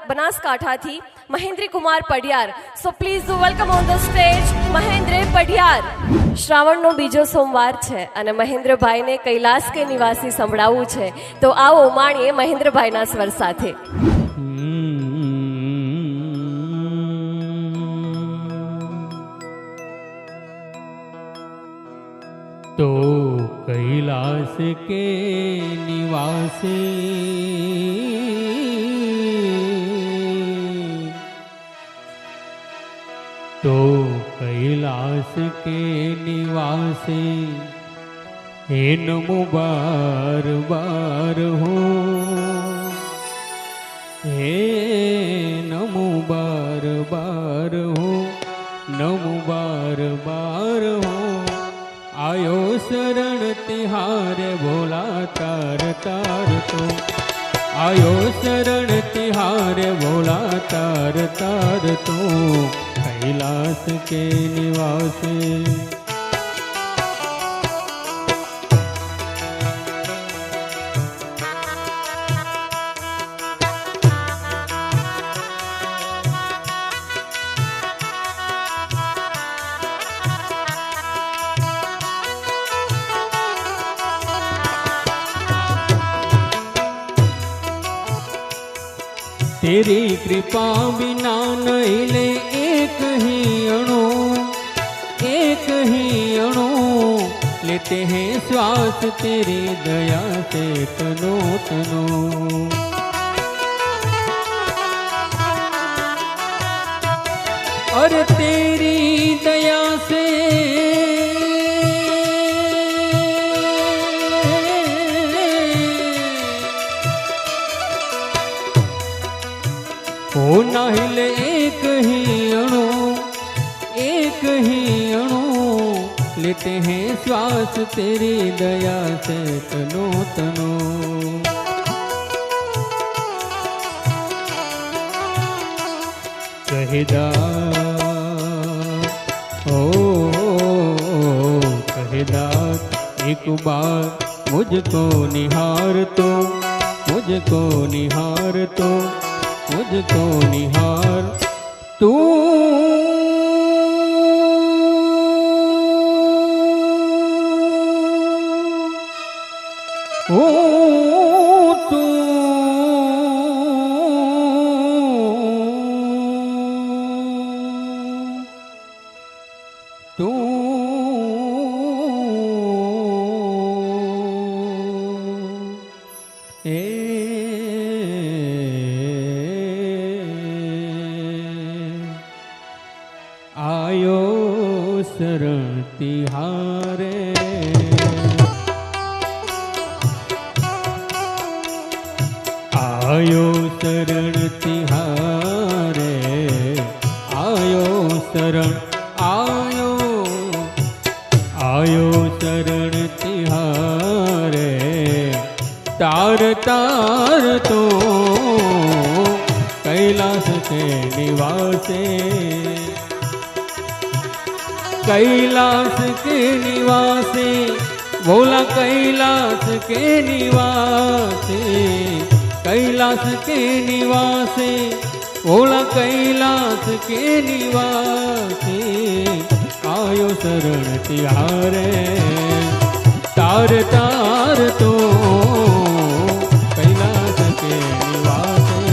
બનાસકાંઠાથી Mahendra Kumar Padhiyar. So please do welcome on the stage Mahendra Padhiyar. શ્રાવણનો બીજો સોમવાર છે અને મહેન્દ્રભાઈને કૈલાસ કે નિવાસી સંભળાવવું છે, તો આવો માણીએ મહેન્દ્રભાઈના સ્વર સાથે. तो कैलाश के निवासी तो कैलाश के निवासी हे नमो बार बार हो हे नमो बार बार हो नमो बार बार हो आयो शरण तिहारे भोला तार तार तो आयो शरण तिहारे भोला तार तार तो कैलाश के निवासी तेरी कृपा बिना नहीं ले एक ही अणु लेते हैं श्वास तेरी दया से तनो तनो और तेरी दया से ओ नाहिल एक ही अणु लेते हैं श्वास तेरी दया से तनो तनो कहदा ओ कहदा एक बार मुझको निहार तो मुझको निहार तो मुझको निहार तू ओ तू तू आयो शरण तिहारे आयो शरण तिहारे आयो शरण आयो आयो शरण तिहारे तार तार तो कैलाश के निवासे कैलाश के निवासी भोला कैलाश के निवासी कैलाश के निवासी भोला कैलाश के निवासी आयो शरण तिहारे तार तार तो कैलाश के निवासी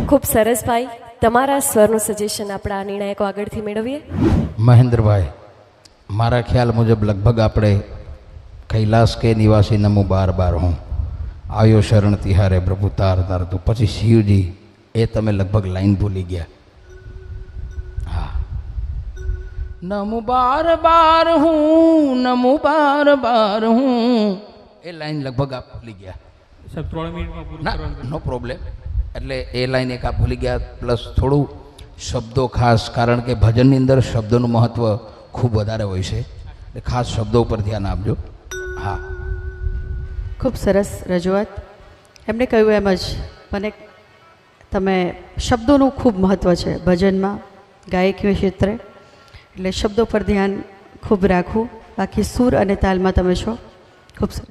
ખૂબ સરસ ભાઈ, તમારા સ્વરનું સજેશન આપણા નિર્ણાયકો આગળથી મેળવીએ. મહેન્દ્રભાઈ, મારા ખ્યાલ મુજબ લગભગ આપણે કૈલાશ કે નિવાસી નમો બાર બાર હું આયો શરણ તિહારે પ્રભુ તાર તાર તો પછી શિવજી એ તમે લગભગ લાઈન ભૂલી ગયા. હા, નમો બાર બાર હું નમો બાર બાર હું એ લાઈન લગભગ આપ ભૂલી ગયા. સાહેબ 3 મિનિટમાં પૂરું ના કરવાનું. નો પ્રોબ્લેમ. એટલે એ લાઈન એક આ ભૂલી ગયા, પ્લસ થોડું શબ્દો ખાસ, કારણ કે ભજનની અંદર શબ્દોનું મહત્ત્વ ખૂબ વધારે હોય છે, એટલે ખાસ શબ્દો ઉપર ધ્યાન આપજો. હા, ખૂબ સરસ રજૂઆત. એમણે કહ્યું એમ જ મને તમે શબ્દોનું ખૂબ મહત્ત્વ છે ભજનમાં, ગાયકી ક્ષેત્રે, એટલે શબ્દો પર ધ્યાન ખૂબ રાખવું. બાકી સૂર અને તાલમાં તમે છો. ખૂબ સરસ.